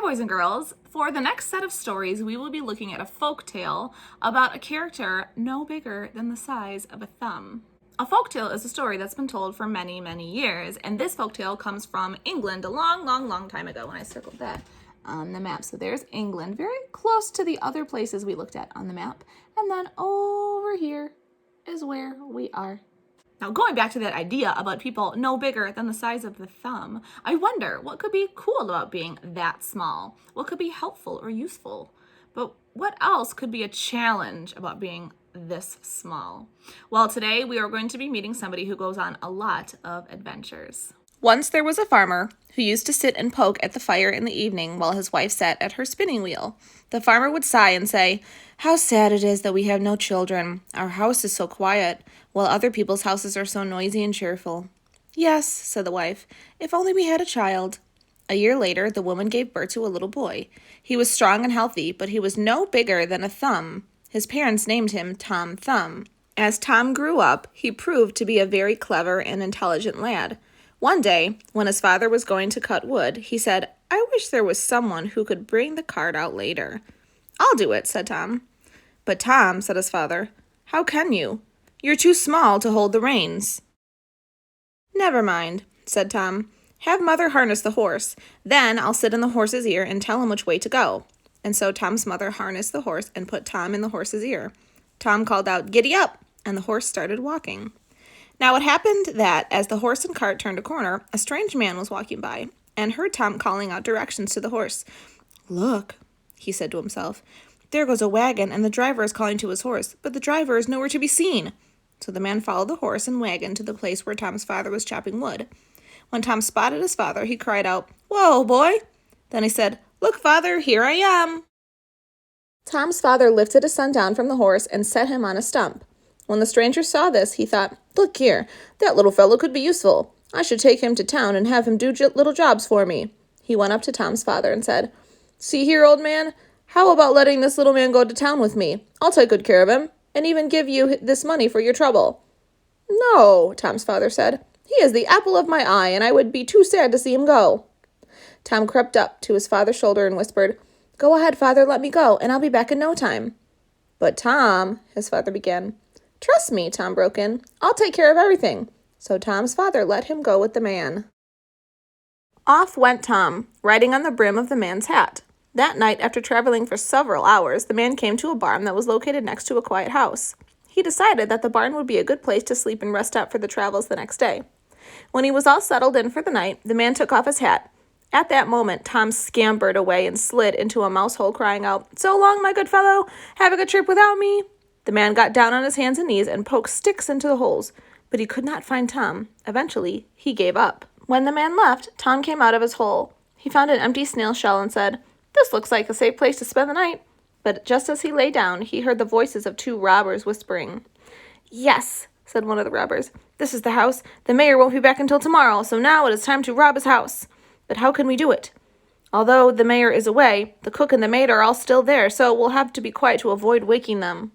Hi, boys and girls. For the next set of stories, we will be looking at a folk tale about a character no bigger than the size of a thumb. A folk tale is a story that's been told for many, many years, and this folk tale comes from England a long, long, long time ago, and I circled that on the map. So there's England, very close to the other places we looked at on the map, and then over here is where we are. Now, going back to that idea about people no bigger than the size of the thumb, I wonder what could be cool about being that small? What could be helpful or useful? But what else could be a challenge about being this small? Well, today we are going to be meeting somebody who goes on a lot of adventures. Once there was a farmer who used to sit and poke at the fire in the evening while his wife sat at her spinning wheel. The farmer would sigh and say, "How sad it is that we have no children. Our house is so quiet, while other people's houses are so noisy and cheerful." "Yes," said the wife, "if only we had a child." A year later, the woman gave birth to a little boy. He was strong and healthy, but he was no bigger than a thumb. His parents named him Tom Thumb. As Tom grew up, he proved to be a very clever and intelligent lad. One day, when his father was going to cut wood, he said, "I wish there was someone who could bring the cart out later." "I'll do it," said Tom. "But Tom," said his father, "how can you? You're too small to hold the reins." "Never mind," said Tom. "Have mother harness the horse. Then I'll sit in the horse's ear and tell him which way to go." And so Tom's mother harnessed the horse and put Tom in the horse's ear. Tom called out, "Giddy up!" and the horse started walking. Now it happened that, as the horse and cart turned a corner, a strange man was walking by, and heard Tom calling out directions to the horse. "Look," he said to himself, "there goes a wagon, and the driver is calling to his horse, but the driver is nowhere to be seen." So the man followed the horse and wagon to the place where Tom's father was chopping wood. When Tom spotted his father, he cried out, "Whoa, boy!" Then he said, "Look, father, here I am." Tom's father lifted his son down from the horse and set him on a stump. When the stranger saw this, he thought, "Look here, that little fellow could be useful. I should take him to town and have him do little jobs for me." He went up to Tom's father and said, "See here, old man, how about letting this little man go to town with me? I'll take good care of him, and even give you this money for your trouble." "No," Tom's father said. "He is the apple of my eye, and I would be too sad to see him go." Tom crept up to his father's shoulder and whispered, "Go ahead, father, let me go, and I'll be back in no time." "But Tom," his father began. "Trust me," Tom broke in. "I'll take care of everything." So Tom's father let him go with the man. Off went Tom, riding on the brim of the man's hat. That night, after traveling for several hours, the man came to a barn that was located next to a quiet house. He decided that the barn would be a good place to sleep and rest up for the travels the next day. When he was all settled in for the night, the man took off his hat. At that moment, Tom scampered away and slid into a mouse hole, crying out, "So long, my good fellow! Have a good trip without me!" The man got down on his hands and knees and poked sticks into the holes, but he could not find Tom. Eventually, he gave up. When the man left, Tom came out of his hole. He found an empty snail shell and said, "This looks like a safe place to spend the night." But just as he lay down, he heard the voices of two robbers whispering. "Yes," said one of the robbers, "this is the house. The mayor won't be back until tomorrow, so now it is time to rob his house. But how can we do it? Although the mayor is away, the cook and the maid are all still there, so we'll have to be quiet to avoid waking them."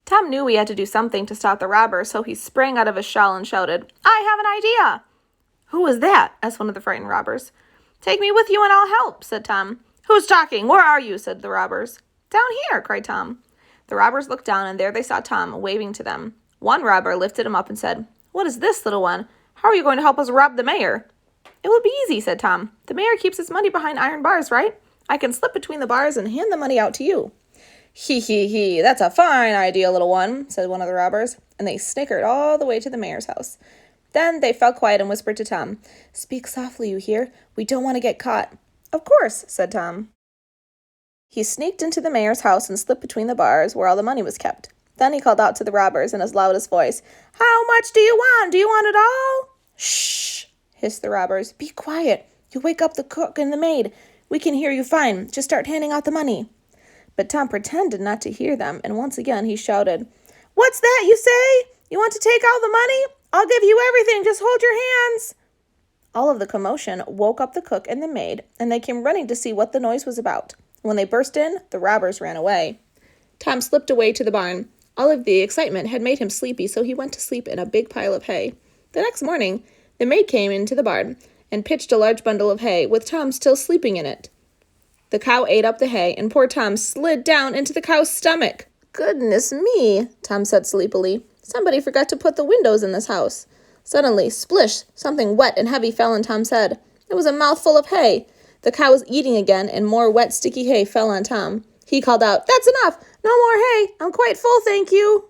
Tom knew he had to do something to stop the robbers, so he sprang out of his shell and shouted, "I have an idea!" "Who is that?" asked one of the frightened robbers. "Take me with you and I'll help," said Tom. "Who's talking? Where are you?" said the robbers. "Down here," cried Tom. The robbers looked down, and there they saw Tom, waving to them. One robber lifted him up and said, "What is this, little one? How are you going to help us rob the mayor?" "It will be easy," said Tom. "The mayor keeps his money behind iron bars, right? I can slip between the bars and hand the money out to you." "He, he, he, that's a fine idea, little one," said one of the robbers, and they snickered all the way to the mayor's house. Then they fell quiet and whispered to Tom, "Speak softly, you hear? We don't want to get caught." "Of course," said Tom. He sneaked into the mayor's house and slipped between the bars where all the money was kept. Then he called out to the robbers in his loudest voice, "How much do you want? Do you want it all?" "Shh," hissed the robbers. "Be quiet. You'll wake up the cook and the maid. We can hear you fine. Just start handing out the money." But Tom pretended not to hear them, and once again he shouted, "What's that you say? You want to take all the money? I'll give you everything. Just hold your hands." All of the commotion woke up the cook and the maid, and they came running to see what the noise was about. When they burst in, the robbers ran away. Tom slipped away to the barn. All of the excitement had made him sleepy, so he went to sleep in a big pile of hay. The next morning, the maid came into the barn and pitched a large bundle of hay, with Tom still sleeping in it. The cow ate up the hay, and poor Tom slid down into the cow's stomach. Goodness me, Tom said sleepily. Somebody forgot to put the windows in this house. Suddenly, splish, something wet and heavy fell on Tom's head. It was a mouthful of hay. The cow was eating again, and more wet, sticky hay fell on Tom. He called out, "That's enough! No more hay! I'm quite full, thank you!"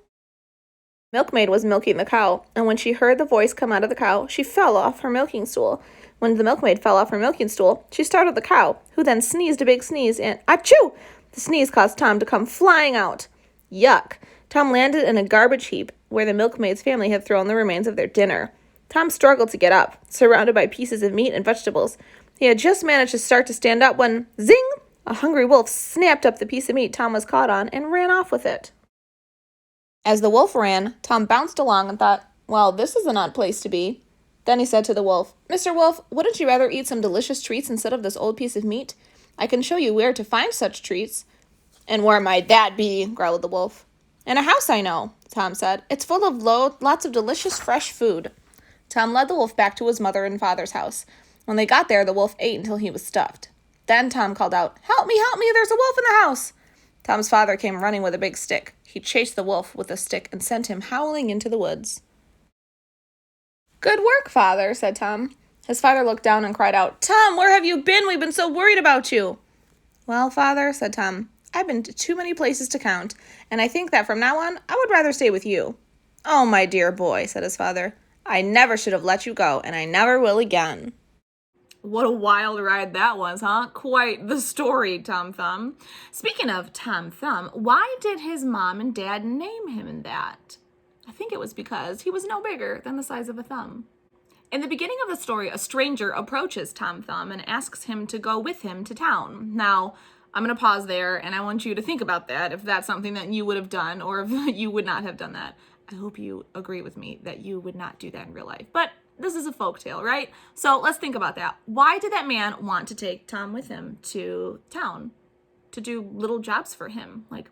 Milkmaid was milking the cow, and when she heard the voice come out of the cow, she fell off her milking stool. When the milkmaid fell off her milking stool, she startled the cow, who then sneezed a big sneeze, and achoo! The sneeze caused Tom to come flying out. Yuck! Tom landed in a garbage heap where the milkmaid's family had thrown the remains of their dinner. Tom struggled to get up, surrounded by pieces of meat and vegetables. He had just managed to start to stand up when, zing! A hungry wolf snapped up the piece of meat Tom was caught on and ran off with it. As the wolf ran, Tom bounced along and thought, well, this is an odd place to be. Then he said to the wolf, "Mr. Wolf, wouldn't you rather eat some delicious treats instead of this old piece of meat? I can show you where to find such treats." "And where might that be?" growled the wolf. "In a house I know," Tom said. "It's full of lots of delicious fresh food." Tom led the wolf back to his mother and father's house. When they got there, the wolf ate until he was stuffed. Then Tom called out, help me, there's a wolf in the house." Tom's father came running with a big stick. He chased the wolf with the stick and sent him howling into the woods. "Good work, father," said Tom. His father looked down and cried out, "Tom, where have you been? We've been so worried about you." "Well, father," said Tom, "I've been to too many places to count, and I think that from now on, I would rather stay with you." "Oh, my dear boy," said his father, "I never should have let you go, and I never will again." What a wild ride that was, huh? Quite the story, Tom Thumb. Speaking of Tom Thumb, why did his mom and dad name him that? I think it was because he was no bigger than the size of a thumb. In the beginning of the story, a stranger approaches Tom Thumb and asks him to go with him to town. Now, I'm going to pause there, and I want you to think about that, if that's something that you would have done, or if you would not have done that. I hope you agree with me that you would not do that in real life. But this is a folktale, right? So let's think about that. Why did that man want to take Tom with him to town to do little jobs for him? Like,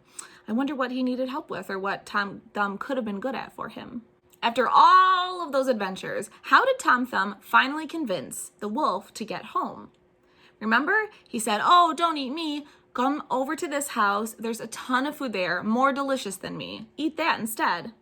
I wonder what he needed help with, or what Tom Thumb could have been good at for him. After all of those adventures, how did Tom Thumb finally convince the wolf to get home? Remember, he said, "Oh, don't eat me. Come over to this house. There's a ton of food there, more delicious than me. Eat that instead."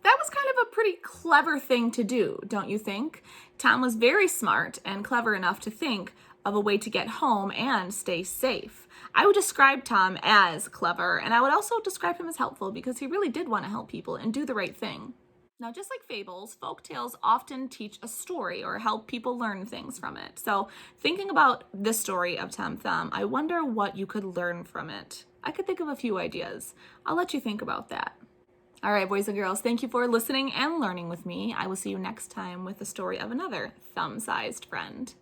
That was kind of a pretty clever thing to do, don't you think? Tom was very smart and clever enough to think of a way to get home and stay safe. I would describe Tom as clever, and I would also describe him as helpful because he really did want to help people and do the right thing. Now, just like fables, folk tales often teach a story or help people learn things from it. So thinking about this story of Tom Thumb, I wonder what you could learn from it. I could think of a few ideas. I'll let you think about that. All right, boys and girls, thank you for listening and learning with me. I will see you next time with the story of another thumb-sized friend.